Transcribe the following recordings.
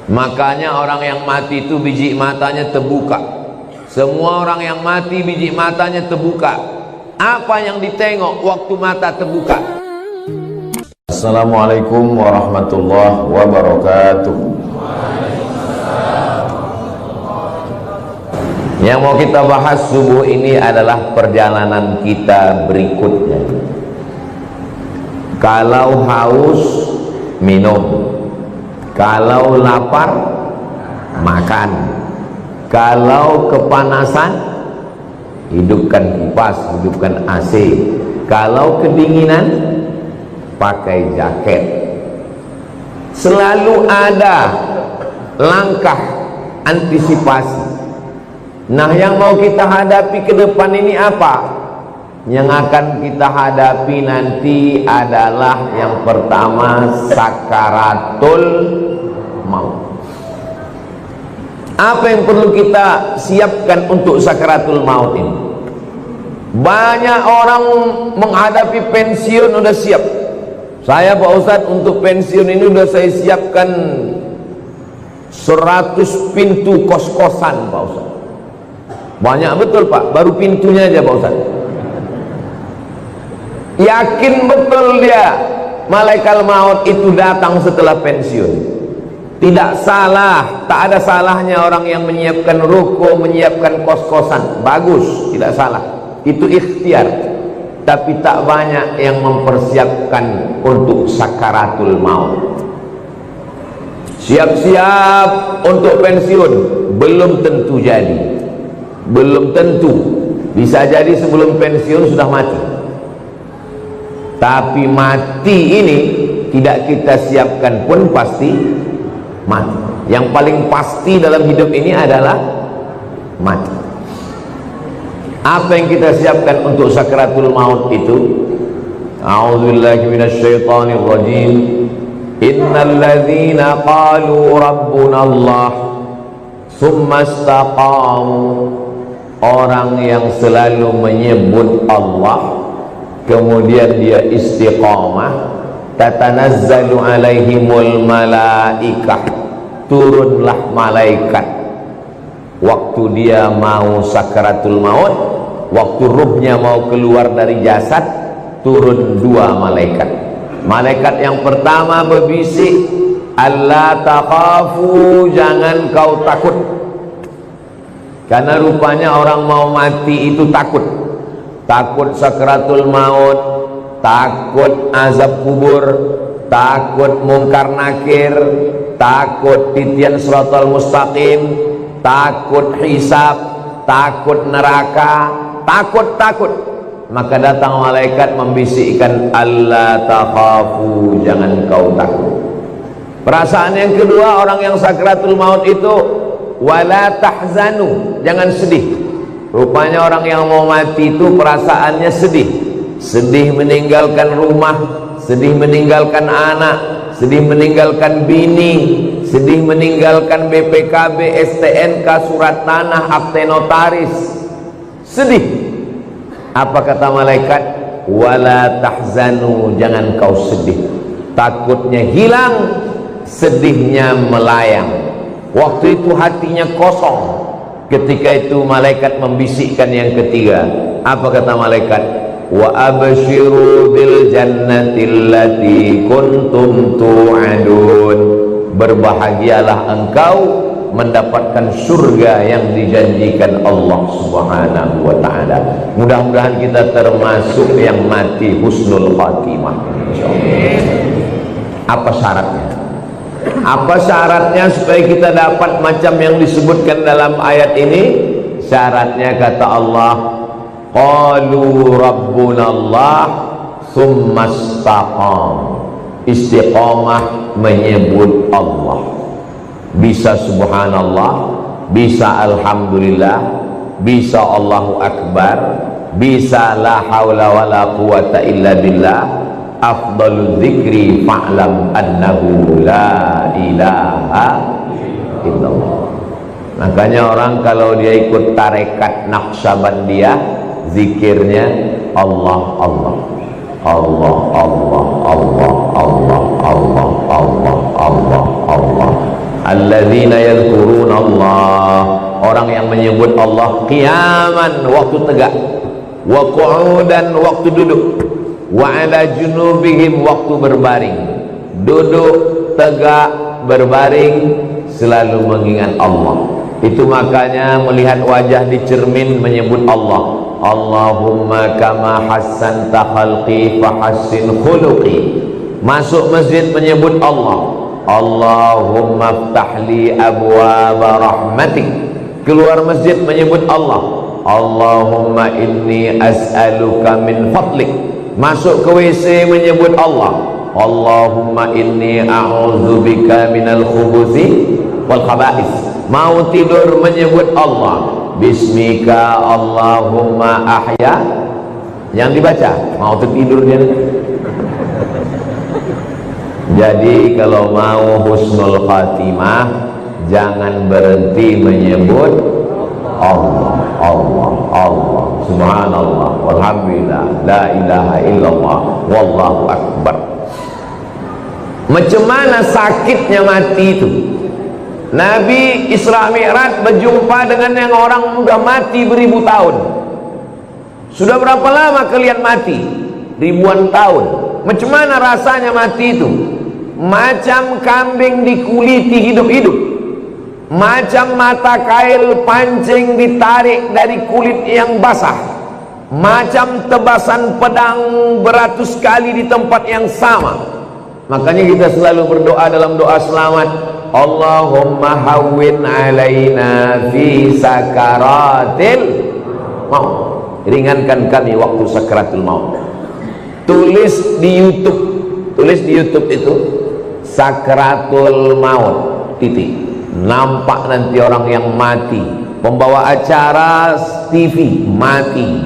Makanya orang yang mati itu biji matanya terbuka. Semua orang yang mati biji matanya terbuka. Apa yang ditengok waktu mata terbuka? Assalamualaikum warahmatullahi wabarakatuh. Yang mau kita bahas subuh ini adalah perjalanan kita berikutnya. Kalau haus, minum. Kalau lapar, makan. Kalau kepanasan, hidupkan kipas, hidupkan AC. Kalau kedinginan, pakai jaket. Selalu ada langkah antisipasi. Nah, yang mau kita hadapi ke depan ini apa? Yang akan kita hadapi nanti adalah yang pertama, sakaratul maut. Apa yang perlu kita siapkan untuk sakaratul maut ini? Banyak orang menghadapi pensiun udah siap. Saya Pak Ustadz untuk pensiun ini udah saya siapkan 100 pintu kos-kosan Pak Ustadz. Banyak betul Pak, baru pintunya aja Pak Ustadz. Yakin betul dia malaikat maut itu datang setelah pensiun. Tidak salah, tak ada salahnya orang yang menyiapkan ruko, menyiapkan kos-kosan. Bagus, tidak salah. Itu ikhtiar. Tapi tak banyak yang mempersiapkan untuk sakaratul maut. Siap-siap untuk pensiun, belum tentu jadi. Belum tentu. Bisa jadi sebelum pensiun sudah mati. Tapi mati ini tidak kita siapkan pun pasti mati. Yang paling pasti dalam hidup ini adalah mati. Apa yang kita siapkan untuk sakaratul maut itu? A'udzubillahi minasyaitonir rajim. Innal ladzina qalu rabbuna Allah tsumma istaqamu. Orang yang selalu menyebut Allah kemudian dia istiqamah, tatanazzalu alaihimul malaikah, turunlah malaikat waktu dia mau sakaratul maut, waktu ruhnya mau keluar dari jasad, turun dua malaikat. Malaikat yang pertama berbisik, alla takhafu, jangan kau takut. Karena rupanya orang mau mati itu takut. Takut sakaratul maut, takut azab kubur, takut mungkar nakir, takut titian siratal mustaqim, takut hisab, takut neraka, takut. Maka datang malaikat membisikkan, alla takhafu, jangan kau takut. Perasaan yang kedua orang yang sakaratul maut itu, wala tahzanu, jangan sedih. Rupanya orang yang mau mati itu perasaannya sedih. Sedih meninggalkan rumah, sedih meninggalkan anak, sedih meninggalkan bini, sedih meninggalkan BPKB, STNK, surat tanah, akte notaris. Sedih. Apa kata malaikat? Wala tahzanu, jangan kau sedih. Takutnya hilang, sedihnya melayang. Waktu itu hatinya kosong. Ketika itu malaikat membisikkan yang ketiga. Apa kata malaikat? Wa abshiru bil jannati allati kuntum tu'adun. Berbahagialah engkau mendapatkan surga yang dijanjikan Allah Subhanahu wa taala. Mudah-mudahan kita termasuk yang mati husnul khatimah insyaallah. Apa syaratnya? Apa syaratnya supaya kita dapat macam yang disebutkan dalam ayat ini? Syaratnya kata Allah, qalu rabbuna Allah tsumma istaqam. Istiqamah menyebut Allah. Bisa subhanallah, bisa alhamdulillah, bisa Allahu akbar, bisa la haula wala quwata illa billah. Afdalul dzikri fa'lam annahu la ilaha illallah. Makanya orang kalau dia ikut tarekat Naqsabandiyah, zikirnya Allah Allah Allah Allah Allah Allah Allah Allah Allah Allah alladzina yadhkuruna Allah, orang yang menyebut Allah qiyaman, waktu tegak, wa qu'udan, waktu duduk, wa ala junubihim, waktu berbaring. Duduk, tegak, berbaring, selalu mengingat Allah. Itu makanya melihat wajah di cermin menyebut Allah. Allahumma kama hassanta khalqi fahassin khuluqi. Masuk masjid menyebut Allah. Allahumma ftahli abwaba rahmatik. Keluar masjid menyebut Allah. Allahumma inni as'aluka min fadlik. Masuk ke WC menyebut Allah. Allahumma inni a'udzubika minal khubuthi wal khaba'is. Mau tidur menyebut Allah. Bismika Allahumma ahya. Yang dibaca mau tertidur dia. Jadi kalau mau husnul khatimah, jangan berhenti menyebut Allah, Allah, Allah, subhanallah, walhamdulillah, la ilaha illallah, wallahu akbar. Macam mana sakitnya mati itu? Nabi Isra Mi'raj berjumpa dengan yang orang sudah mati beribu tahun. Sudah berapa lama kalian mati? Ribuan tahun. Macam mana rasanya mati itu? Macam kambing dikuliti hidup-hidup, macam mata kail pancing ditarik dari kulit yang basah, macam tebasan pedang beratus kali di tempat yang sama. Makanya kita selalu berdoa dalam doa selamat, Allahumma hawwin alaina fi sakaratil maut. Ringankan kami waktu sakaratul maut. Tulis di YouTube itu sakratul maut titik. Nampak nanti orang yang mati, pembawa acara TV mati,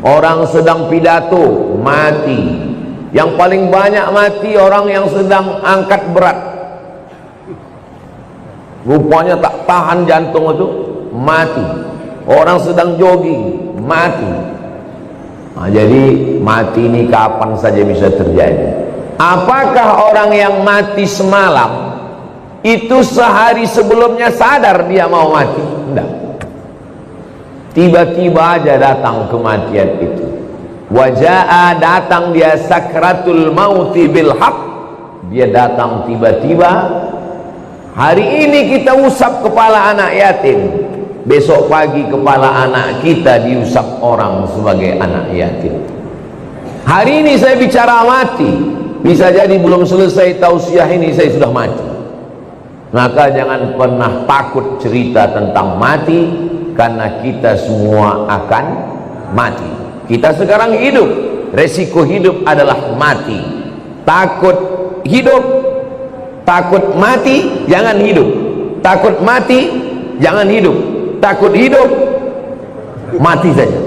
orang sedang pidato mati, yang paling banyak mati orang yang sedang angkat berat, rupanya tak tahan jantung itu mati, orang sedang jogging mati. Nah, jadi mati ini kapan saja bisa terjadi. Apakah orang yang mati semalam itu sehari sebelumnya sadar dia mau mati? Tidak. Tiba-tiba aja datang kematian itu. Waja'a, datang dia sakratul mauti bil haq. Dia datang tiba-tiba. Hari ini kita usap kepala anak yatim, besok pagi kepala anak kita diusap orang sebagai anak yatim. Hari ini saya bicara mati, bisa jadi belum selesai tausiah ini saya sudah mati. Maka jangan pernah takut cerita tentang mati, karena kita semua akan mati. Kita sekarang hidup, resiko hidup adalah mati. Takut hidup, takut mati, jangan hidup. Takut mati, jangan hidup. Takut hidup, mati saja.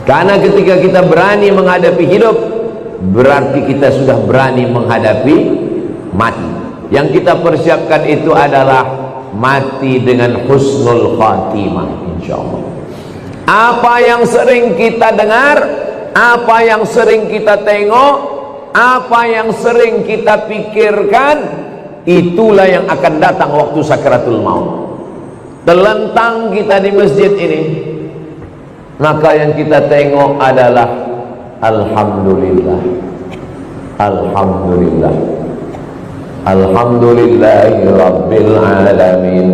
Karena ketika kita berani menghadapi hidup, berarti kita sudah berani menghadapi mati. Yang kita persiapkan itu adalah mati dengan husnul khatimah, insyaallah. Apa yang sering kita dengar, apa yang sering kita tengok, apa yang sering kita pikirkan, itulah yang akan datang waktu sakaratul maut. Terlentang kita di masjid ini, maka yang kita tengok adalah alhamdulillah, alhamdulillah, alhamdulillahi rabbil alamin.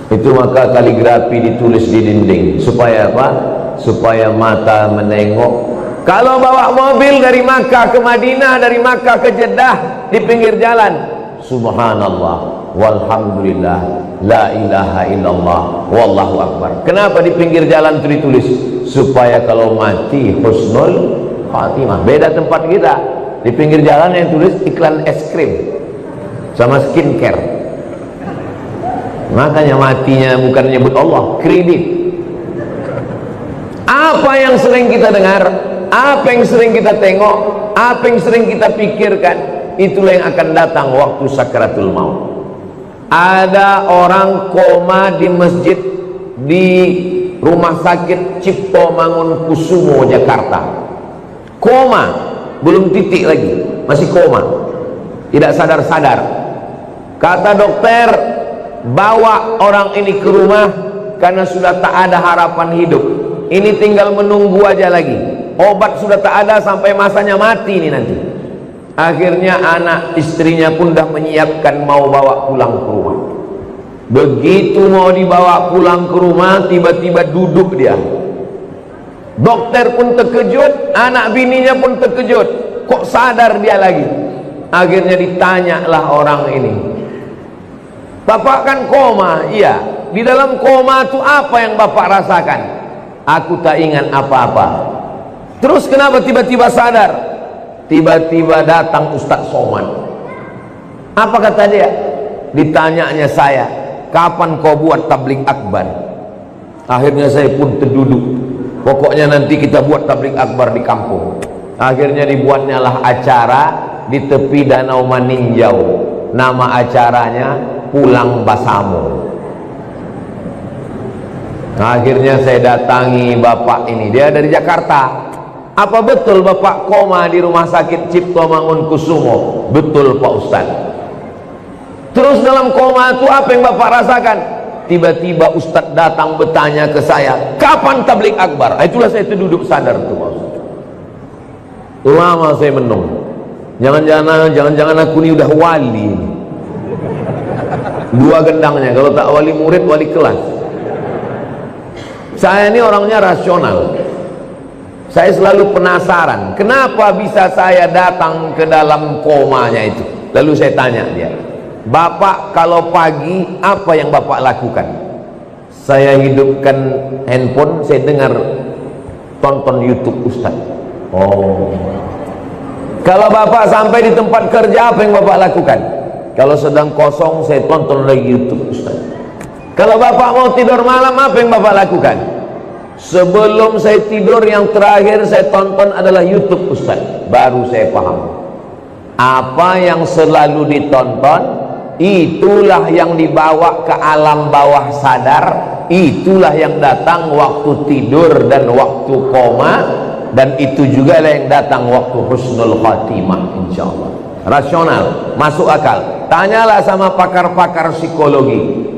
Itu maka kaligrafi ditulis di dinding. Supaya apa? Supaya mata menengok. Kalau bawa mobil dari Makkah ke Madinah, dari Makkah ke Jeddah, di pinggir jalan, subhanallah walhamdulillah, la ilaha illallah, wallahu akbar. Kenapa di pinggir jalan itu ditulis? Supaya kalau mati husnul khatimah. Beda tempat kita, di pinggir jalan yang tulis iklan es krim sama skincare. Makanya matinya bukan menyebut Allah, kredit. Apa yang sering kita dengar, apa yang sering kita tengok, apa yang sering kita pikirkan, itulah yang akan datang waktu sakaratul maut. Ada orang koma di masjid di Rumah Sakit Cipto Mangunkusumo Jakarta. Koma, belum titik lagi, masih koma. tidak sadar-sadar. Kata dokter, bawa orang ini ke rumah karena sudah tak ada harapan hidup. Ini tinggal menunggu aja lagi. Obat sudah tak ada sampai masanya mati ini nanti. Akhirnya anak istrinya pun dah menyiapkan mau bawa pulang ke rumah. Begitu mau dibawa pulang ke rumah, tiba-tiba duduk dia. Dokter pun terkejut, anak bininya pun terkejut. Kok sadar dia lagi? Akhirnya ditanyalah orang ini, "Bapak kan koma?" "Iya." "Di dalam koma itu apa yang Bapak rasakan?" "Aku tak ingat apa-apa." "Terus kenapa tiba-tiba sadar?" Tiba-tiba datang Ustadz Somad. Apa kata dia? Ditanyanya saya, "Kapan kau buat tabligh akbar?" Akhirnya saya pun terduduk. Pokoknya nanti kita buat tabligh akbar di kampung. Akhirnya dibuatnya lah acara di tepi Danau Maninjau. Nama acaranya Pulang Basamo. Akhirnya saya datangi bapak ini, dia dari Jakarta. "Apa betul bapak koma di rumah sakit Cipto Mangunkusumo?" "Betul Pak Ustaz." "Terus dalam koma itu apa yang bapak rasakan?" Tiba-tiba Ustadz datang bertanya ke saya, "Kapan tabligh akbar?" Itulah saya terduduk sadar tuh Pak Ustaz. Lama saya menung. Jangan-jangan aku ini udah wali. Dua gendangnya, kalau tak wali murid, wali kelas. Saya ini orangnya rasional. Saya selalu penasaran, kenapa bisa saya datang ke dalam komanya itu. Lalu saya tanya dia, "Bapak kalau pagi apa yang Bapak lakukan?" Saya hidupkan handphone, saya dengar tonton YouTube Ustaz. "Oh." "Kalau Bapak sampai di tempat kerja apa yang Bapak lakukan?" "Kalau sedang kosong saya tonton lagi YouTube Ustaz." "Kalau Bapak mau tidur malam apa yang Bapak lakukan?" "Sebelum saya tidur yang terakhir saya tonton adalah YouTube Ustaz." Baru saya paham, apa yang selalu ditonton itulah yang dibawa ke alam bawah sadar, itulah yang datang waktu tidur dan waktu koma, dan itu juga lah yang datang waktu husnul khatimah, insyaallah. Rasional, masuk akal. Tanyalah sama pakar-pakar psikologi,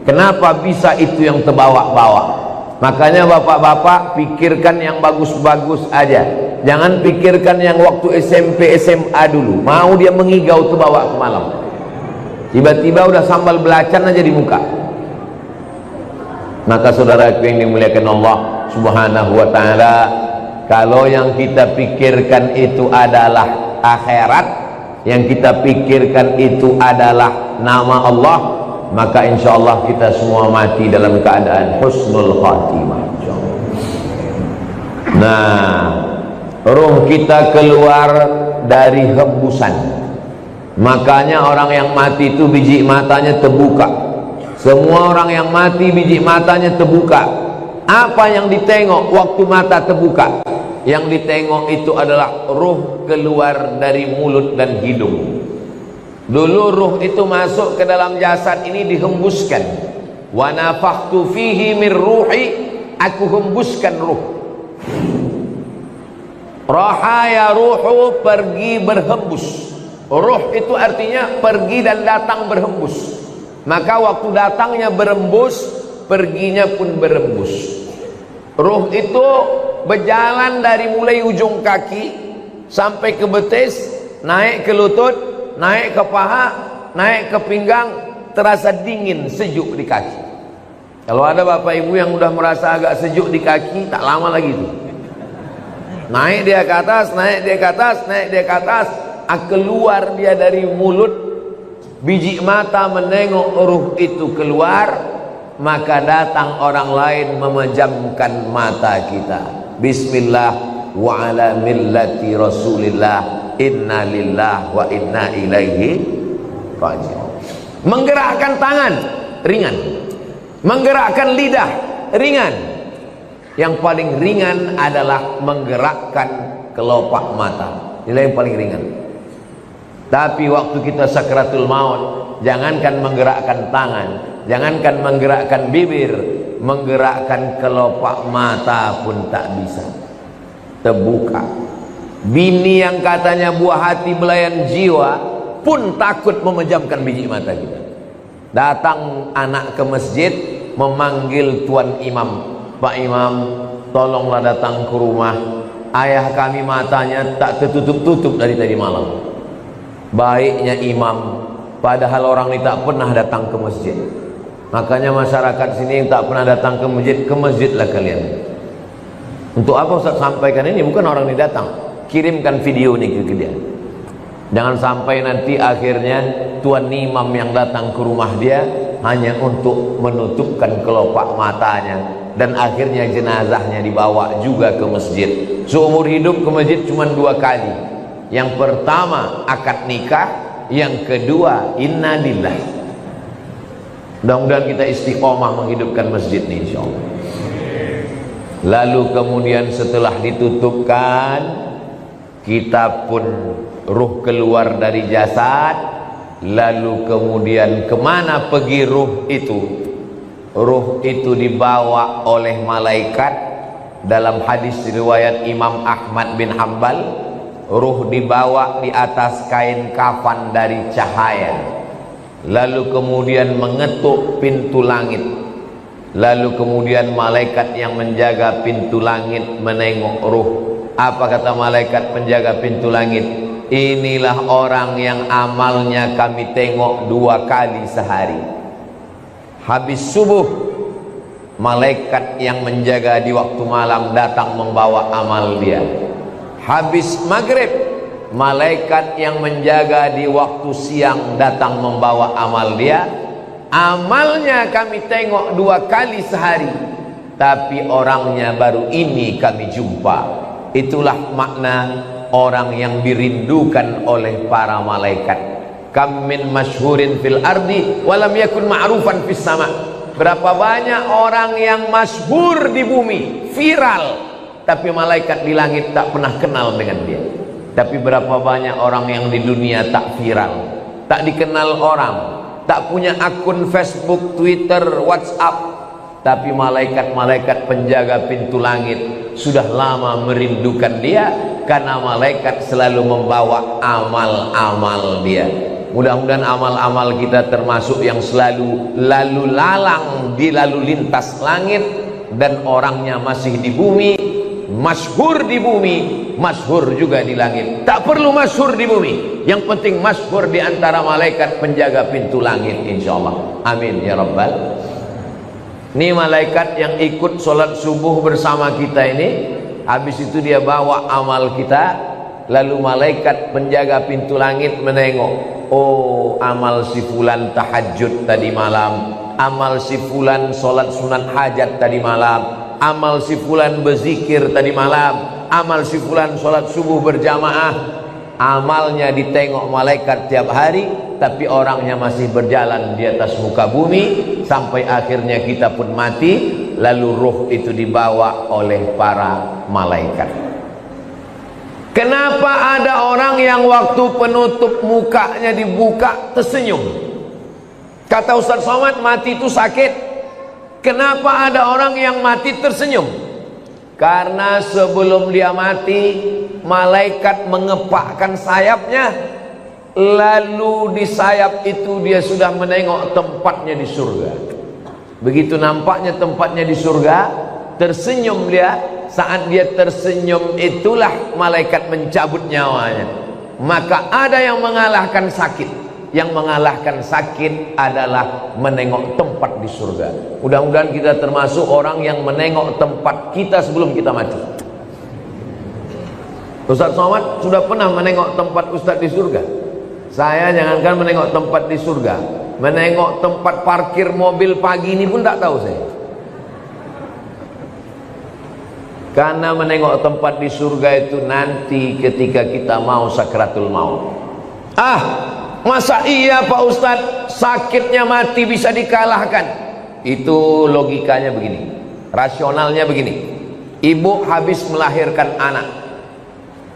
kenapa bisa itu yang terbawa-bawa. Makanya bapak-bapak pikirkan yang bagus-bagus aja, jangan pikirkan yang waktu SMP SMA dulu. Mau dia mengigau terbawa ke malam, tiba-tiba udah sambal belacan aja di muka. Maka saudaraku yang dimuliakan Allah Subhanahu wa ta'ala, kalau yang kita pikirkan itu adalah akhirat, yang kita pikirkan itu adalah nama Allah, maka insya Allah kita semua mati dalam keadaan husnul khatimah. Nah, ruh kita keluar dari hembusan. Makanya orang yang mati itu biji matanya terbuka. Semua orang yang mati biji matanya terbuka. Apa yang ditengok waktu mata terbuka? Yang ditengok itu adalah ruh keluar dari mulut dan hidung. Dulu ruh itu masuk ke dalam jasad ini dihembuskan. Wa nafakhtu fihi min ruhi, aku hembuskan ruh. Rahaya ruhu, pergi berhembus. Ruh itu artinya pergi dan datang berhembus. Maka waktu datangnya berembus, perginya pun berembus. Ruh itu berjalan dari mulai ujung kaki sampai ke betis, naik ke lutut, naik ke paha, naik ke pinggang, terasa dingin, sejuk di kaki. Kalau ada bapak ibu yang udah merasa agak sejuk di kaki, tak lama lagi itu. Naik dia ke atas, naik dia ke atas, naik dia ke atas, keluar dia dari mulut, biji mata menengok ruh itu keluar, maka datang orang lain memejamkan mata kita. Bismillah wa ala millati Rasulillah, inna lillah wa inna ilaihi raji'un. Menggerakkan tangan ringan, menggerakkan lidah ringan. Yang paling ringan adalah menggerakkan kelopak mata. Inilah yang paling ringan. Tapi waktu kita sakratul maut, jangankan menggerakkan tangan, jangankan menggerakkan bibir, menggerakkan kelopak mata pun tak bisa. Terbuka. Bini yang katanya buah hati belayan jiwa, pun takut memejamkan biji mata kita. Datang anak ke masjid memanggil tuan imam, Pak Imam, tolonglah datang ke rumah, ayah kami matanya tak tertutup-tutup dari tadi malam. Baiknya imam, padahal orang ini tak pernah datang ke masjid. Makanya masyarakat sini yang tak pernah datang ke masjidlah kalian. Untuk apa Ustaz sampaikan ini? Bukan orang ini datang, kirimkan video ini ke dia. Jangan sampai nanti akhirnya tuan imam yang datang ke rumah dia hanya untuk menutupkan kelopak matanya, dan akhirnya jenazahnya dibawa juga ke masjid. Seumur hidup ke masjid cuma 2 kali. Yang pertama akad nikah, yang kedua inna lillah. Mudah-mudahan kita istiqomah menghidupkan masjid ini insyaallah. Lalu kemudian setelah ditutupkan, kita pun ruh keluar dari jasad. Lalu kemudian kemana pergi ruh itu? Ruh itu dibawa oleh malaikat. Dalam hadis riwayat Imam Ahmad bin Hanbal, ruh dibawa di atas kain kafan dari cahaya. Lalu kemudian mengetuk pintu langit. Lalu kemudian malaikat yang menjaga pintu langit menengok ruh. Apa kata malaikat penjaga pintu langit? Inilah orang yang amalnya kami tengok 2 kali sehari. Habis subuh, malaikat yang menjaga di waktu malam datang membawa amal dia. Habis maghrib, malaikat yang menjaga di waktu siang datang membawa amal dia. Amalnya kami tengok 2 kali sehari, tapi orangnya baru ini kami jumpa. Itulah makna orang yang dirindukan oleh para malaikat. Kam min masyhurin fil ardi walam yakun ma'rufan fis sama. Berapa banyak orang yang masyhur di bumi, viral, tapi malaikat di langit tak pernah kenal dengan dia. Tapi berapa banyak orang yang di dunia tak viral, tak dikenal orang, tak punya akun Facebook, Twitter, WhatsApp, tapi malaikat-malaikat penjaga pintu langit sudah lama merindukan dia, karena malaikat selalu membawa amal-amal dia. Mudah-mudahan amal-amal kita termasuk yang selalu lalu lalang di lalu lintas langit, dan orangnya masih di bumi, masyhur di bumi, masyhur juga di langit. Tak perlu masyhur di bumi, yang penting masyhur di antara malaikat penjaga pintu langit insyaallah. Amin ya rabbal. Ini malaikat yang ikut sholat subuh bersama kita ini, habis itu dia bawa amal kita. Lalu malaikat penjaga pintu langit menengok, oh amal si fulan tahajud tadi malam, amal si fulan sholat sunat hajat tadi malam, amal si fulan berzikir tadi malam, amal si fulan sholat subuh berjamaah. Amalnya ditengok malaikat tiap hari, tapi orangnya masih berjalan di atas muka bumi, sampai akhirnya kita pun mati. Lalu ruh itu dibawa oleh para malaikat. Kenapa ada orang yang waktu penutup mukanya dibuka tersenyum? Kata Ustaz Somad, mati itu sakit. Kenapa ada orang yang mati tersenyum? Karena sebelum dia mati, malaikat mengepakkan sayapnya, lalu di sayap itu dia sudah menengok tempatnya di surga. Begitu nampaknya tempatnya di surga, tersenyum dia. Saat dia tersenyum itulah malaikat mencabut nyawanya. Maka ada yang mengalahkan sakit. Yang mengalahkan sakit adalah menengok tempat di surga. Mudah-mudahan kita termasuk orang yang menengok tempat kita sebelum kita mati. Ustaz Somad sudah pernah menengok tempat Ustaz di surga. Saya jangankan menengok tempat di surga, menengok tempat parkir mobil pagi ini pun tak tahu saya. Karena menengok tempat di surga itu nanti ketika kita mau sakratul maut. Masa iya Pak Ustadz, sakitnya mati bisa dikalahkan? Itu logikanya begini, rasionalnya begini. Ibu habis melahirkan anak,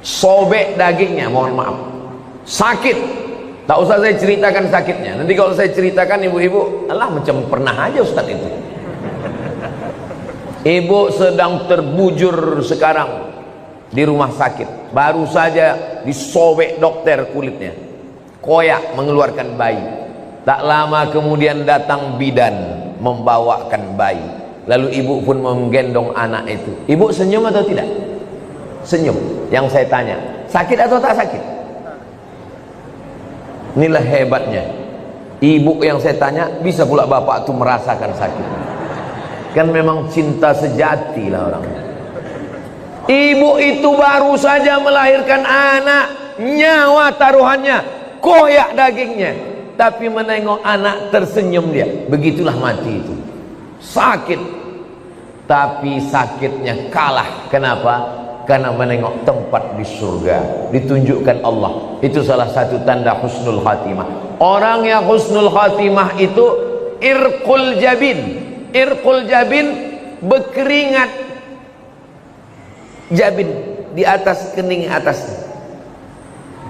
sobek dagingnya, mohon maaf, sakit. Tak usah saya ceritakan sakitnya. Nanti kalau saya ceritakan ibu-ibu, alah macam pernah aja Ustadz itu. Ibu sedang terbujur sekarang di rumah sakit, baru saja disobek dokter kulitnya. koyak mengeluarkan bayi. Tak lama kemudian datang bidan membawakan bayi. Lalu ibu pun menggendong anak itu. Ibu senyum atau tidak? Senyum. Yang saya tanya, sakit atau tak sakit? Inilah hebatnya. Ibu yang saya tanya, bisa pula bapak itu merasakan sakit. Kan memang cinta sejati lah orang. Ibu itu baru saja melahirkan anak, nyawa taruhannya, koyak dagingnya, tapi menengok anak tersenyum dia. Begitulah mati itu. Sakit, tapi sakitnya kalah. Kenapa? Karena menengok tempat di surga, ditunjukkan Allah. Itu salah satu tanda husnul khatimah. Orang yang husnul khatimah itu irqul jabin. Irqul jabin, berkeringat jabin di atas kening atasnya.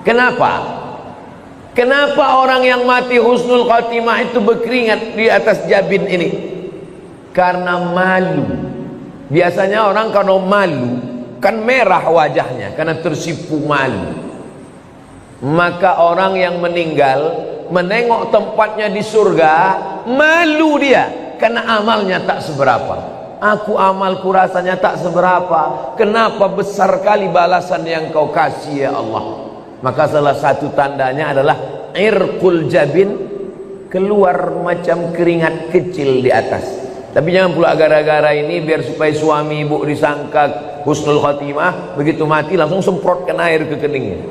Kenapa? Kenapa orang yang mati husnul khatimah itu berkeringat di atas jabin ini? Karena malu. Biasanya orang kalau malu kan merah wajahnya karena tersipu malu. Maka orang yang meninggal menengok tempatnya di surga, malu dia karena amalnya tak seberapa. Aku amalku rasanya tak seberapa, kenapa besar kali balasan yang kau kasih ya Allah. Maka salah satu tandanya adalah irqul jabin, keluar macam keringat kecil di atas. Tapi jangan pula gara-gara ini biar supaya suami ibu disangka husnul khatimah, begitu mati langsung semprotkan air ke keningnya.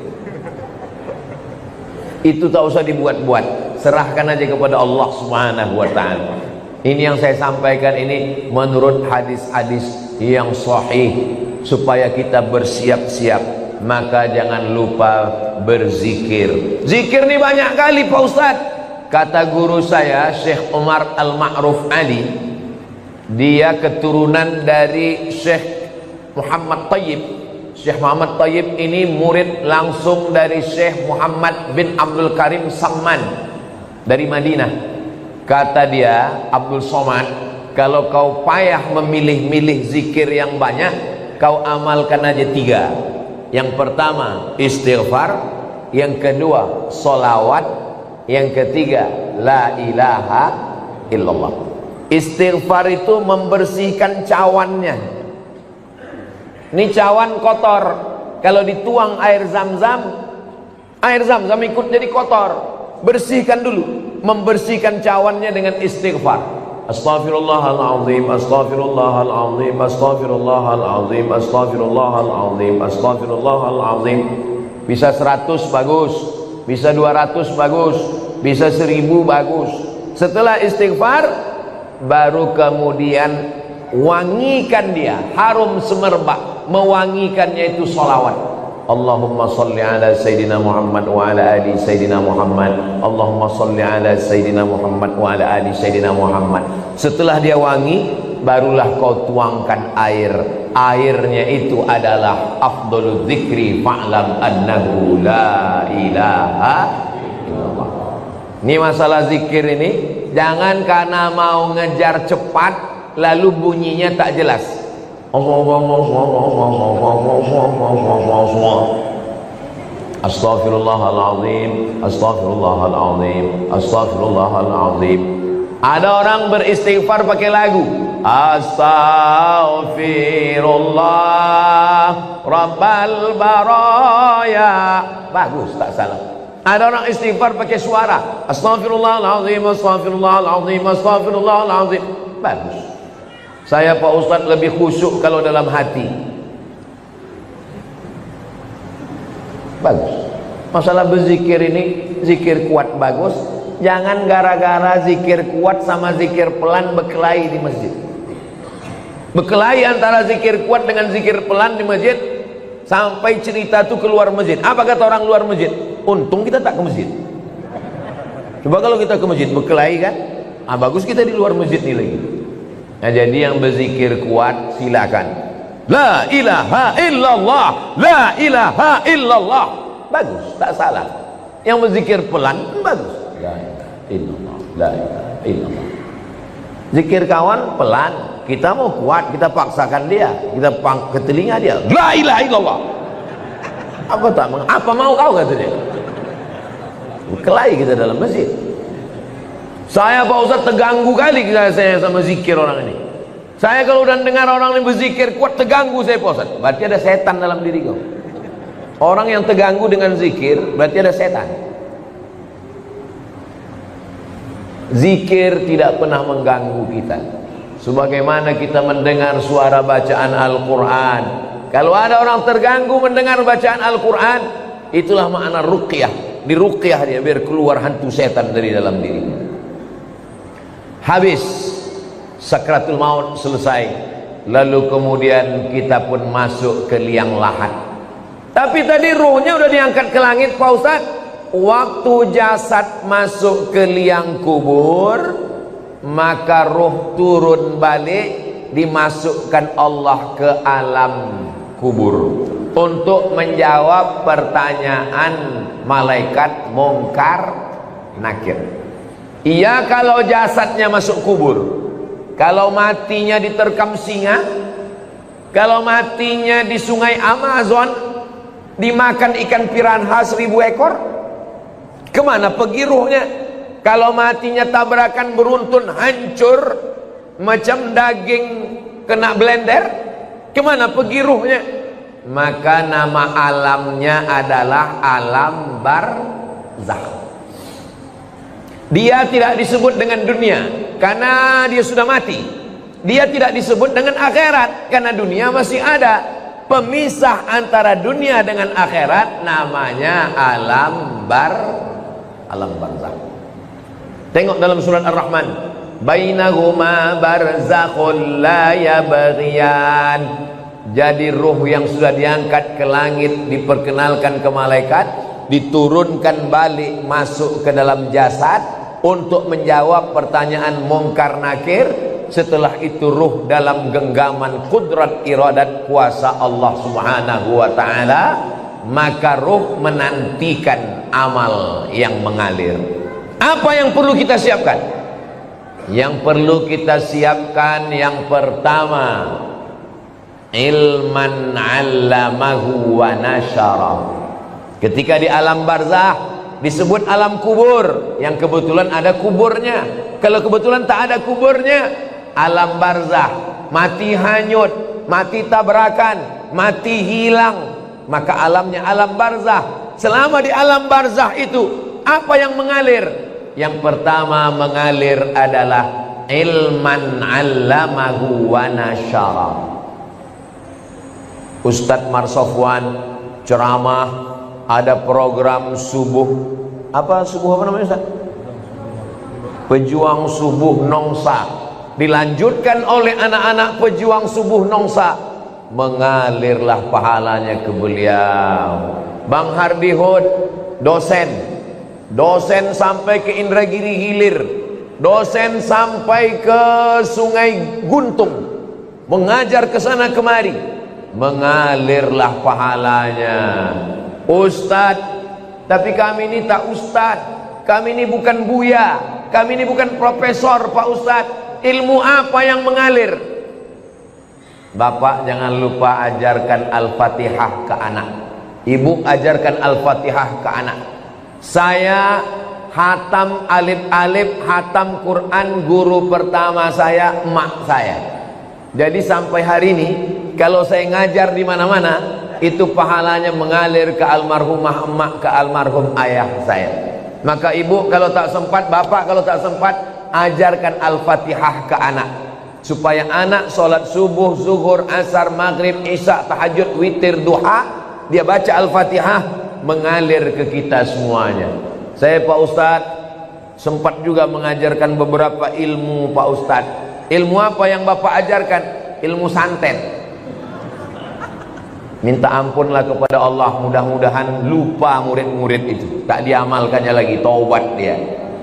Itu tak usah dibuat-buat, serahkan aja kepada Allah Subhanahu wa ta'ala. Ini yang saya sampaikan ini menurut hadis-hadis yang sahih, supaya kita bersiap-siap. Maka jangan lupa berzikir. Zikir ini banyak kali Pak Ustadz. Kata guru saya Syekh Umar Al-Ma'ruf Ali, dia keturunan dari Syekh Muhammad Tayyib. Syekh Muhammad Tayyib ini murid langsung dari Syekh Muhammad bin Abdul Karim Samman dari Madinah. Kata dia, Abdul Somad, kalau kau payah memilih-milih zikir yang banyak, kau amalkan aja 3. Yang pertama istighfar, yang kedua solawat, yang ketiga la ilaha illallah. Istighfar itu membersihkan cawannya. Ini cawan kotor, kalau dituang air zam-zam ikut jadi kotor. Bersihkan dulu, membersihkan cawannya dengan istighfar. Astaghfirullahaladzim, astaghfirullahaladzim, astaghfirullahaladzim, astaghfirullahaladzim, astaghfirullahaladzim. Bisa 100 bagus, bisa 200 bagus, bisa 1000 bagus. Setelah istighfar, baru kemudian wangikan dia, harum semerbak. Mewangikannya itu solawat. Allahumma salli ala Sayyidina Muhammad wa ala ali Sayyidina Muhammad. Allahumma salli ala Sayyidina Muhammad wa ala ali Sayyidina Muhammad. Setelah dia wangi, barulah kau tuangkan air. Airnya itu adalah afdalul dzikri fa'lam annahu la ilaha illallah. Ini masalah zikir ini, jangan karena mau ngejar cepat lalu bunyinya tak jelas. Astaghfirullahaladzim, astaghfirullahaladzim, astaghfirullahaladzim. Ada orang beristighfar pakai lagu. Astaghfirullah Rabbal baraya. Bagus, tak salah. Ada orang istighfar pakai suara. Astaghfirullahaladzim, astaghfirullahaladzim, astaghfirullahaladzim. Bagus. Saya Pak Ustadz lebih khusyuk kalau dalam hati. Bagus. Masalah berzikir ini, zikir kuat bagus. Jangan gara-gara zikir kuat sama zikir pelan berkelahi di masjid. Berkelahi antara zikir kuat dengan zikir pelan di masjid, sampai cerita tuh keluar masjid. Apa kata orang luar masjid? Untung kita tak ke masjid. Coba kalau kita ke masjid berkelahi kan? Bagus kita di luar masjid nih lagi. Nah, jadi yang berzikir kuat silakan. La ilaha illallah, la ilaha illallah. Bagus, tak salah. Yang berzikir pelan bagus. La ilaha illallah, la ilaha illallah. Zikir kawan pelan, kita mau kuat, kita paksakan dia, kita ke telinga dia. La ilaha illallah. Apa mau kau kata dia? Kelahi kita dalam masjid. Saya Pak Ustaz terganggu kali saya sama zikir orang ini. Saya kalau udah dengar orang ini berzikir kuat, terganggu saya Pak Ustaz. Berarti ada setan dalam diri kau. Orang yang terganggu dengan zikir berarti ada setan. Zikir tidak pernah mengganggu kita. Sebagaimana kita mendengar suara bacaan Al-Quran. Kalau ada orang terganggu mendengar bacaan Al-Quran, itulah makna ruqyah. Di ruqyah dia biar keluar hantu setan dari dalam dirinya. Habis sakratul maut selesai, lalu kemudian kita pun masuk ke liang lahat. Tapi tadi ruhnya udah diangkat ke langit Pak Ustaz. Waktu jasad masuk ke liang kubur, maka ruh turun balik, dimasukkan Allah ke alam kubur untuk menjawab pertanyaan malaikat Munkar Nakir. Iya, kalau jasadnya masuk kubur. Kalau matinya diterkam singa, kalau matinya di sungai Amazon, dimakan ikan piranha 1000 ekor, kemana pergi ruhnya? Kalau matinya tabrakan beruntun hancur macam daging kena blender, kemana pergi ruhnya? Maka nama alamnya adalah alam barzakh. Dia tidak disebut dengan dunia karena dia sudah mati. Dia tidak disebut dengan akhirat karena dunia masih ada. Pemisah antara dunia dengan akhirat namanya alam barzakh. Tengok dalam surat Ar-Rahman, bainahuma barzakhul la yabghiyan. Jadi ruh yang sudah diangkat ke langit diperkenalkan ke malaikat, diturunkan balik masuk ke dalam jasad untuk menjawab pertanyaan Munkar Nakir. Setelah itu ruh dalam genggaman kudrat iradat kuasa Allah Subhanahu wa ta'ala, maka ruh menantikan amal yang mengalir. Apa yang perlu kita siapkan? Yang perlu kita siapkan yang pertama, ilman 'allamahu wa nasyara. Ketika di alam barzakh disebut alam kubur, yang kebetulan ada kuburnya. Kalau kebetulan tak ada kuburnya, alam barzakh, mati hanyut, mati tabrakan, mati hilang, maka alamnya alam barzakh. Selama di alam barzakh itu apa yang mengalir? Yang pertama mengalir adalah ilman 'allamahu wa nasyara. Ustadz Marsofwan ceramah, ada program subuh. Apa subuh apa namanya Ustaz? Pejuang Subuh Nongsa. Dilanjutkan oleh anak-anak pejuang Subuh Nongsa. Mengalirlah pahalanya ke beliau. Bang Hardi Hud, dosen sampai ke Indragiri Hilir, dosen sampai ke Sungai Guntung, mengajar ke sana kemari, mengalirlah pahalanya. Ustadz, tapi kami ini tak ustadz, kami ini bukan buya, kami ini bukan profesor Pak Ustadz, ilmu apa yang mengalir? Bapak jangan lupa ajarkan Al-Fatihah ke anak, ibu ajarkan Al-Fatihah ke anak. Saya hatam alif-alif, hatam Quran, guru pertama saya emak saya. Jadi sampai hari ini kalau saya ngajar di mana-mana, itu pahalanya mengalir ke almarhumah emak, ke almarhum ayah saya. Maka ibu kalau tak sempat, bapak kalau tak sempat, ajarkan Al-Fatihah ke anak, supaya anak sholat subuh, zuhur, asar, maghrib, isya, tahajud, witir, duha, dia baca Al-Fatihah, mengalir ke kita semuanya. Saya Pak Ustadz sempat juga mengajarkan beberapa ilmu Pak Ustadz. Ilmu apa yang bapak ajarkan? Ilmu santet. Minta ampunlah kepada Allah, mudah-mudahan lupa murid-murid itu, tak diamalkannya lagi, taubat dia.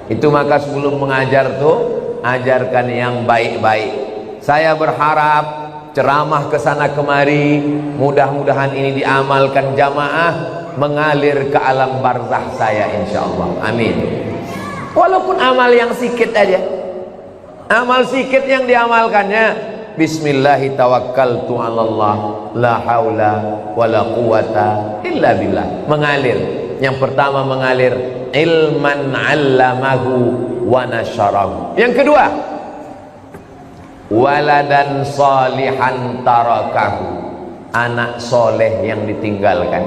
Itu maka sebelum mengajar tuh ajarkan yang baik-baik. Saya berharap ceramah ke sana kemari, mudah-mudahan ini diamalkan jamaah, mengalir ke alam barzakh saya insyaallah. Amin. Walaupun amal yang sikit aja, amal sikit yang diamalkannya, bismillahi tawakkaltu 'alallah la haula wala quwata illa billah, mengalir. Yang pertama mengalir ilman 'allamahu wa nasyarahu. Yang kedua, waladan salihan tarakahu, anak soleh yang ditinggalkan.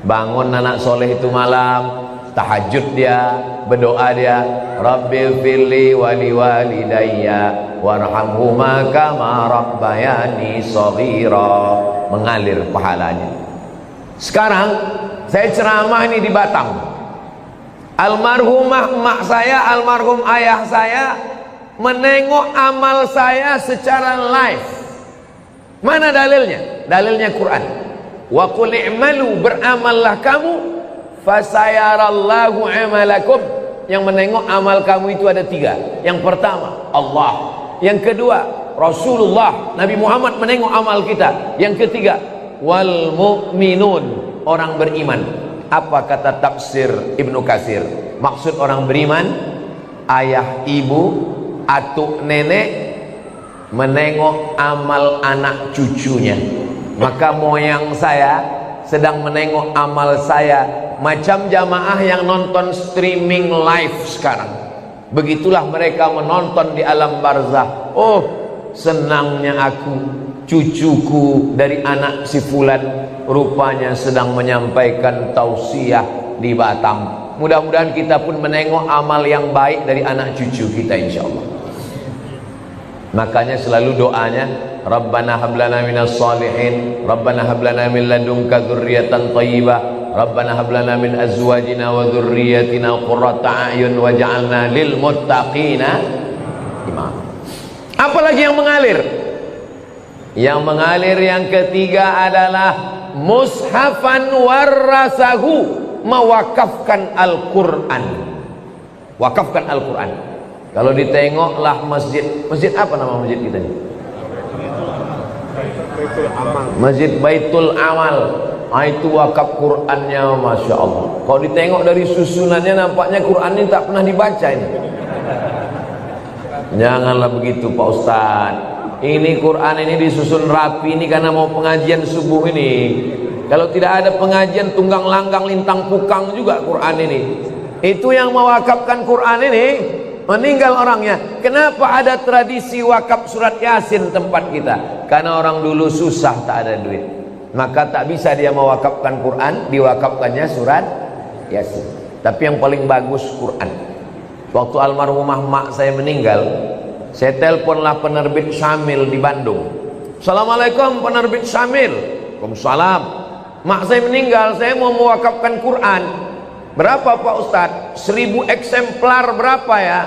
Bangun anak soleh itu malam, tahajud dia, berdoa dia, Rabbil firli wali walidayya warhamhuma kama rabbayani shaghira, mengalir pahalanya. Sekarang saya ceramah ini di Batam. Almarhumah emak saya, almarhum ayah saya menengok amal saya secara live. Mana dalilnya? Dalilnya Quran. Wa qul i'malu, beramallah kamu, fasayarallahu amalakum. Yang menengok amal kamu itu ada 3. Yang pertama Allah, yang kedua Rasulullah Nabi Muhammad menengok amal kita, yang ketiga wal mu'minun, orang beriman. Apa kata tafsir Ibnu Katsir? Maksud orang beriman, ayah, ibu, atuk, nenek menengok amal anak cucunya. Maka moyang saya sedang menengok amal saya, macam jamaah yang nonton streaming live sekarang. Begitulah mereka menonton di alam barzah. Oh, senangnya aku, cucuku dari anak si fulan rupanya sedang menyampaikan tausiah di Batam. Mudah-mudahan kita pun menengok amal yang baik dari anak cucu kita, insyaallah. Makanya selalu doanya, Rabbana hablana minas salihin, Rabbana hablana min ladunka dzurriyyatan thayyibah, Rabbana hablana min azwajina wa dzurriyyatina qurrata a'yun waj'alna lil muttaqina imama. Apalagi yang mengalir? Yang mengalir yang ketiga adalah mushafan warasahu, mewakafkan Al-Quran. Wakafkan Al-Quran. Kalau ditengoklah masjid, masjid apa nama masjid kita ini? Masjid Baitul Amal. Itu wakaf Qurannya, Masya Allah. Kalau ditengok dari susunannya nampaknya Quran ini tak pernah dibaca ini. Janganlah begitu Pak Ustadz. Ini Quran ini disusun rapi ini karena mau pengajian subuh ini. Kalau tidak ada pengajian tunggang langgang lintang pukang juga Quran ini. Itu yang mewakafkan Quran ini meninggal orangnya. Kenapa ada tradisi wakaf surat Yasin tempat kita? Karena orang dulu susah, tak ada duit, maka tak bisa dia mewakafkan Quran, diwakafkannya surat Yasin. Tapi yang paling bagus Quran. Waktu almarhumah mak saya meninggal, saya teleponlah penerbit Syamil di Bandung. Assalamualaikum penerbit Syamil. Waalaikumsalam. Mak saya meninggal, saya mau mewakafkan Quran. Berapa Pak Ustadz? 1000 eksemplar berapa ya?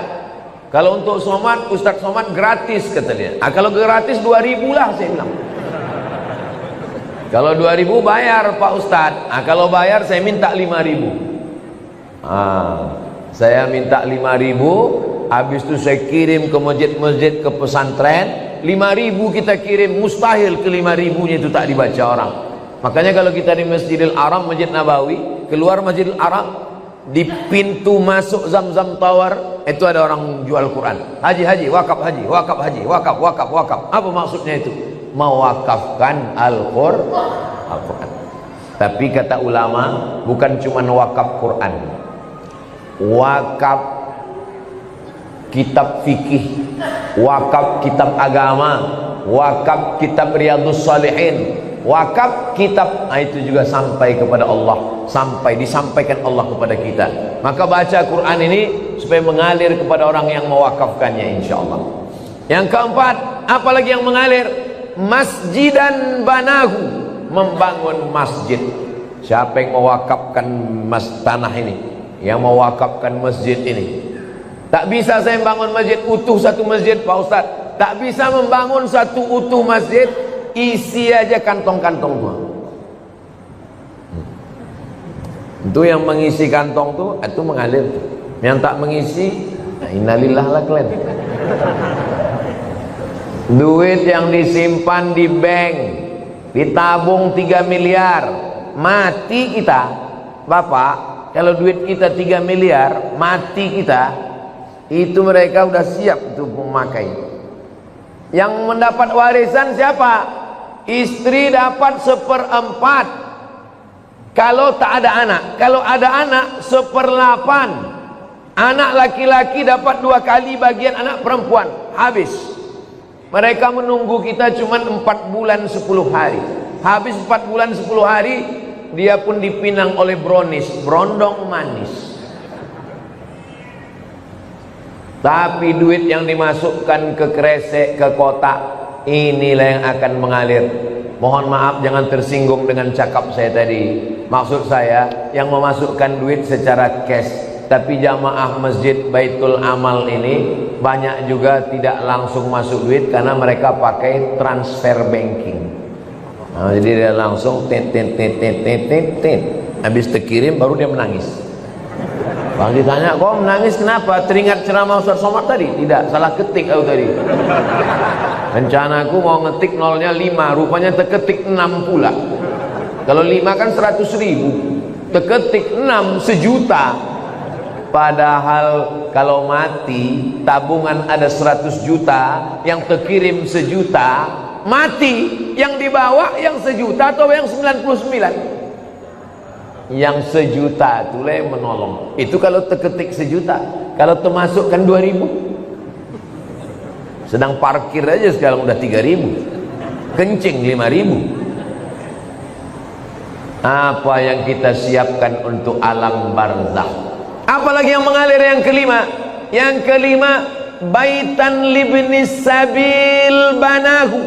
Kalau untuk Somad, Ustadz Somad gratis katanya. Kalau gratis 2000 lah saya bilang. Kalau 2000 bayar Pak Ustadz. Kalau bayar saya minta 5000. Saya minta 5000. Habis itu saya kirim ke masjid-masjid, ke pesantren. 5000 kita kirim, mustahil ke 5000 nya itu tak dibaca orang. Makanya kalau kita di Masjidil Haram, Masjid Nabawi, keluar Masjidil Haram, di pintu masuk Zamzam Tower itu ada orang jual Quran. Haji, wakaf haji, wakaf haji, wakaf. Apa maksudnya itu? Mewakafkan Al-Quran. Tapi kata ulama, bukan cuma wakaf Quran, wakaf kitab fikih, wakaf kitab agama, wakaf kitab Riyadhus Shalihin, wakaf kitab, itu juga sampai kepada Allah, sampai disampaikan Allah kepada kita. Maka baca Quran ini supaya mengalir kepada orang yang mewakafkannya, insyaallah. Yang keempat, apalagi yang mengalir? Masjidan banahu, membangun masjid. Siapa yang mewakafkan tanah ini, yang mewakafkan masjid ini? Tak bisa saya membangun masjid utuh, satu masjid Pak Ustaz. Tak bisa membangun satu utuh masjid, isi aja kantong-kantong tua. Itu yang mengisi kantong tuh, itu mengalir. Yang tak mengisi, innalillah lah kalian. Duit yang disimpan di bank, ditabung 3 miliar, mati kita, Bapak. Kalau duit kita 3 miliar, mati kita, itu mereka udah siap untuk memakai. Yang mendapat warisan siapa? Istri dapat 1/4, Kalau tak ada anak. Kalau ada anak, 1/8. Anak laki-laki dapat 2 kali bagian anak perempuan. Habis. Mereka menunggu kita cuma 4 bulan 10 hari. Habis 4 bulan 10 hari, dia pun dipinang oleh brownies, berondong manis. Tapi duit yang dimasukkan ke kresek, ke kotak, inilah yang akan mengalir. Mohon maaf jangan tersinggung dengan cakap saya tadi. Maksud saya yang memasukkan duit secara cash. Tapi jamaah masjid Baitul Amal ini banyak juga tidak langsung masuk duit karena mereka pakai transfer banking. Nah, jadi dia langsung tit. Habis terkirim baru dia menangis. Bang ditanya, kok menangis kenapa? Teringat ceramah Ustaz Somad tadi? Tidak, salah ketik aku tadi. Rencanaku mau ngetik nolnya 5, rupanya terketik 6 pula. Kalau 5 kan 100.000, terketik 6 1.000.000. Padahal kalau mati tabungan ada 100 juta, yang terkirim 1 juta, mati yang dibawa yang 1 juta atau yang 99? Yang 1 juta itulah yang menolong. Itu kalau terketik 1 juta. Kalau termasukkan 2.000, sedang parkir aja sekarang udah 3.000, kencing 5.000. Apa yang kita siapkan untuk alam barzakh? Apalagi yang mengalir yang kelima? Yang kelima, baitan libnis sabil banahu,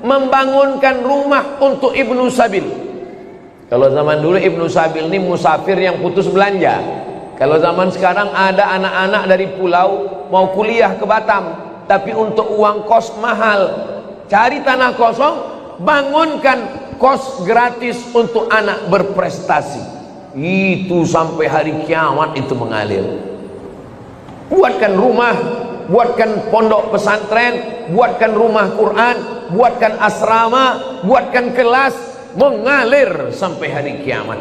membangunkan rumah untuk ibnu sabil. Kalau zaman dulu ibnu sabil ini musafir yang putus belanja. Kalau zaman sekarang ada anak-anak dari pulau mau kuliah ke Batam, tapi untuk uang kos mahal, cari tanah kosong, bangunkan kos gratis untuk anak berprestasi. Itu sampai hari kiamat itu mengalir. Buatkan rumah, buatkan pondok pesantren, buatkan rumah Quran, buatkan asrama, buatkan kelas, mengalir sampai hari kiamat.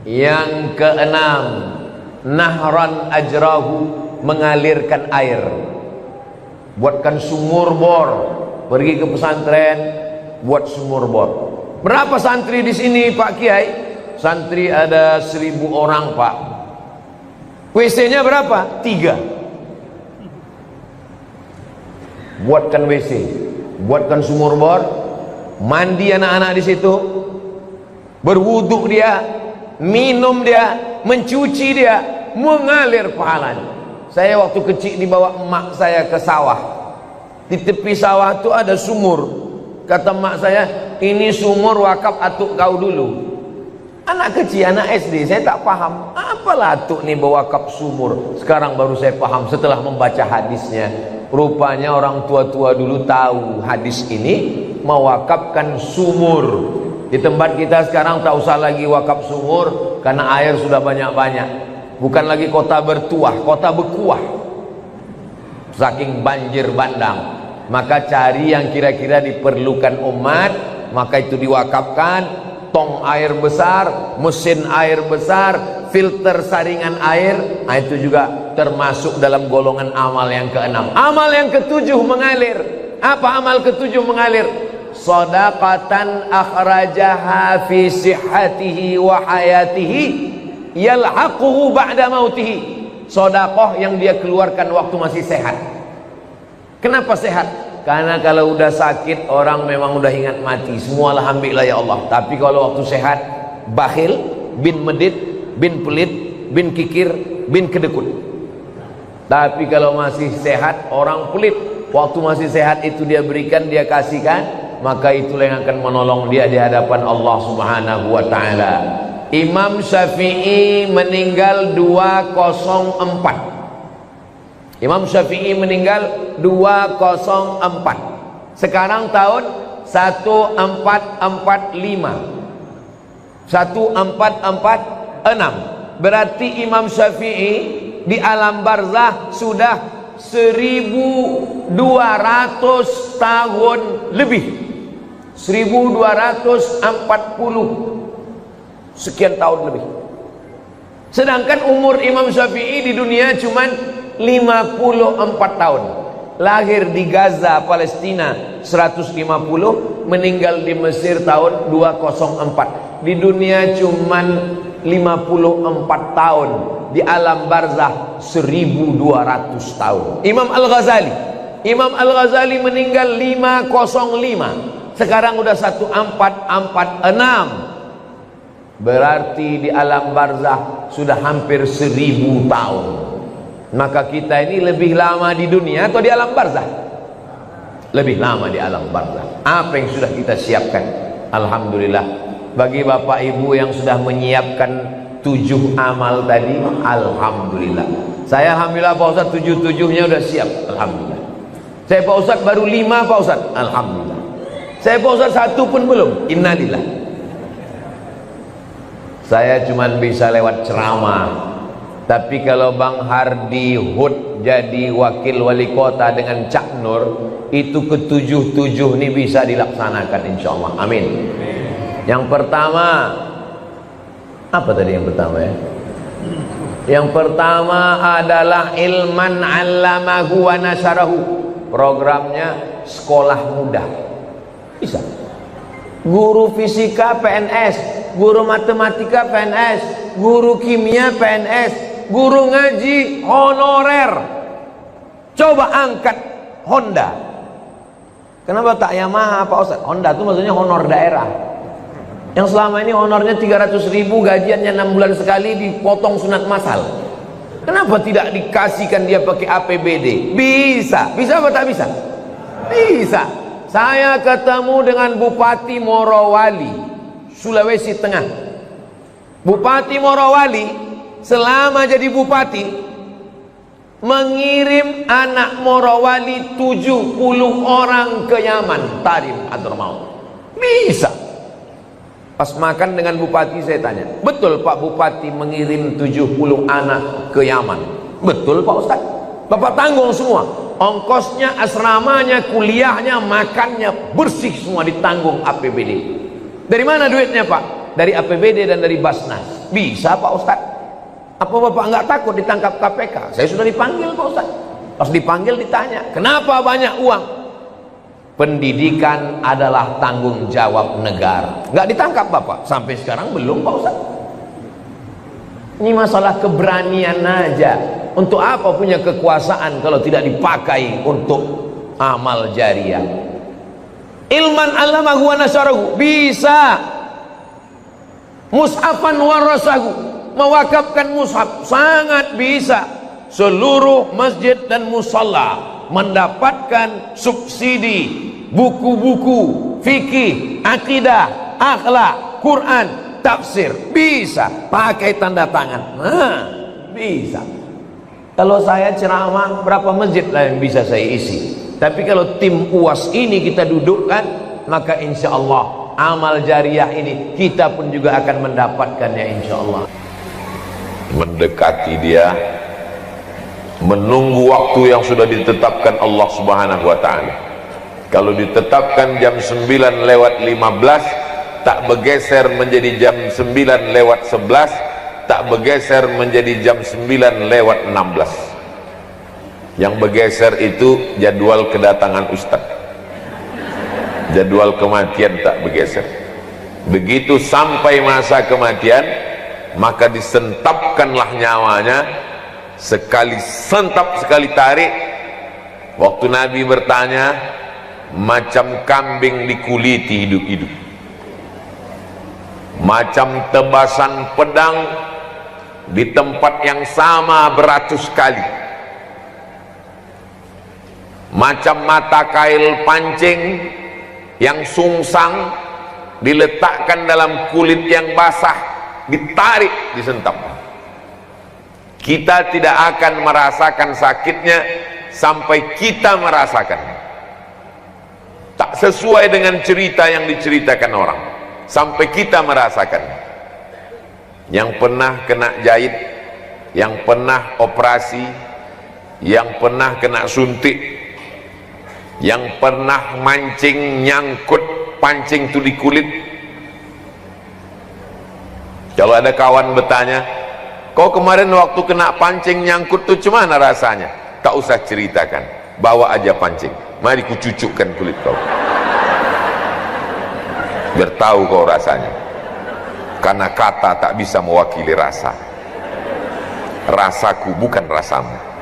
Yang keenam, nahran ajrahu, mengalirkan air. Buatkan sumur bor, pergi ke pesantren, buat sumur bor. Berapa santri di sini Pak Kiai? Santri ada 1.000 orang Pak. WC-nya berapa? 3. Buatkan WC, buatkan sumur bor, mandi anak-anak di situ, berwuduk dia, minum dia, mencuci dia, mengalir pahalanya. Saya waktu kecil dibawa emak saya ke sawah. Di tepi sawah itu ada sumur. Kata emak saya, ini sumur wakaf atuk kau dulu. Anak kecil, anak SD, saya tak paham. Apalah atuk nih bawa wakaf sumur. Sekarang baru saya paham setelah membaca hadisnya. Rupanya orang tua-tua dulu tahu hadis ini mewakafkan sumur. Di tempat kita sekarang tak usah lagi wakaf sumur karena air sudah banyak-banyak. Bukan lagi kota bertuah, kota berkuah. Saking banjir bandang. Maka cari yang kira-kira diperlukan umat, maka itu diwakafkan. Tong air besar, mesin air besar, filter saringan air. Nah, itu juga termasuk dalam golongan amal yang keenam. Amal yang ketujuh mengalir. Apa amal ketujuh mengalir? Shadaqatan akhrajaha fi sihhatihi wa hayatihi yalhaquhu ba'da mautihi. Sedekah yang dia keluarkan waktu masih sehat. Kenapa sehat? Karena kalau udah sakit orang memang udah ingat mati. Semualah ambillah ya Allah. Tapi kalau waktu sehat, bakhil, bin medit, bin pelit, bin kikir, bin kedekut. Tapi kalau masih sehat, orang pelit. Waktu masih sehat itu dia berikan, dia kasihkan, maka itulah yang akan menolong dia di hadapan Allah Subhanahu wa taala. Imam Syafi'i meninggal 204. Imam Syafi'i meninggal 204. Sekarang tahun 1445. 1446. Berarti Imam Syafi'i di alam barzah sudah 1200 tahun lebih. 1240 sekian tahun lebih. Sedangkan umur Imam Syafi'i di dunia cuman 54 tahun. Lahir di Gaza, Palestina 150, meninggal di Mesir tahun 204. Di dunia cuman 54 tahun, di alam barzah 1200 tahun. Imam Al-Ghazali meninggal 505, sekarang udah 1446. Berarti di alam barzah sudah hampir 1000 tahun. Maka kita ini lebih lama di dunia atau di alam barzah? Lebih lama di alam barzah. Apa yang sudah kita siapkan? Alhamdulillah. Bagi bapak ibu yang sudah menyiapkan 7 amal tadi, alhamdulillah. Saya alhamdulillah Pak Ustadz 7-7-nya udah siap, alhamdulillah. Saya Pak Ustadz baru 5 Pak Ustadz, alhamdulillah. Saya Pak Ustadz 1 pun belum, innalillah. Saya cuma bisa lewat ceramah. Tapi kalau Bang Hardi Hud jadi wakil wali kota dengan Cak Nur, itu ke-7 ini bisa dilaksanakan insyaallah. Amin. Yang pertama, apa tadi yang pertama ya? Yang pertama adalah ilman 'allamahu wa nasyarahu. Programnya sekolah mudah. Bisa. Guru fisika PNS, guru matematika PNS, guru kimia PNS, guru ngaji honorer. Coba angkat Honda. Kenapa tak Yamaha Pak Ustadz? Honda itu maksudnya honor daerah. Yang selama ini honornya 300.000, gajiannya 6 bulan sekali, dipotong sunat masal. Kenapa tidak dikasihkan dia pakai APBD? Bisa. Bisa apa tak bisa? Bisa. Saya ketemu dengan Bupati Morowali, Sulawesi Tengah. Bupati Morowali selama jadi bupati mengirim anak Morowali 70 orang ke Yaman, Tarim atau mau. Bisa. Pas makan dengan bupati saya tanya, betul Pak Bupati mengirim 70 anak ke Yaman? Betul Pak Ustaz. Bapak tanggung semua. Ongkosnya, asramanya, kuliahnya, makannya, bersih semua ditanggung APBD. Dari mana duitnya Pak? Dari APBD dan dari Basnas. Bisa Pak Ustaz. Apa Bapak nggak takut ditangkap KPK? Saya sudah dipanggil Pak Ustaz. Pas dipanggil ditanya, kenapa banyak uang? Pendidikan adalah tanggung jawab negara. Nggak ditangkap Bapak? Sampai sekarang belum Pak Ustaz. Ini masalah keberanian aja. Untuk apa punya kekuasaan kalau tidak dipakai untuk amal jariah? Ilman 'allamahu wa nasyarahu. Bisa. Mushafan warasahu, mewakafkan mushaf, sangat bisa. Seluruh masjid dan musalla mendapatkan subsidi buku-buku fikih, akidah, akhlak, Quran, tafsir. Bisa pakai tanda tangan. Nah, bisa. Kalau saya ceramah, berapa masjid lah yang bisa saya isi? Tapi kalau tim UAS ini kita dudukkan, maka insya Allah amal jariah ini kita pun juga akan mendapatkannya insya Allah. Mendekati dia, menunggu waktu yang sudah ditetapkan Allah Subhanahu wa ta'ala. Kalau ditetapkan jam 9:15, tak bergeser menjadi jam 9:11, tak bergeser menjadi jam 9:16. Yang bergeser itu jadwal kedatangan Ustaz. Jadwal kematian tak bergeser. Begitu sampai masa kematian, maka disentapkanlah nyawanya. Sekali sentap, sekali tarik. Waktu Nabi bertanya, macam kambing dikuliti hidup-hidup, macam tebasan pedang di tempat yang sama beratus kali, macam mata kail pancing yang sungsang diletakkan dalam kulit yang basah, ditarik, disentap. Kita tidak akan merasakan sakitnya sampai kita merasakan. Tak sesuai dengan cerita yang diceritakan orang, sampai kita merasakan. Yang pernah kena jahit, yang pernah operasi, yang pernah kena suntik, yang pernah mancing nyangkut pancing itu di kulit. Kalau ada kawan bertanya, kau kemarin waktu kena pancing nyangkut tuh gimana rasanya? Tak usah ceritakan, bawa aja pancing, mari kucucukkan kulit kau, biar tahu kau rasanya. karena kata tak bisa mewakili rasa. Rasaku bukan rasamu.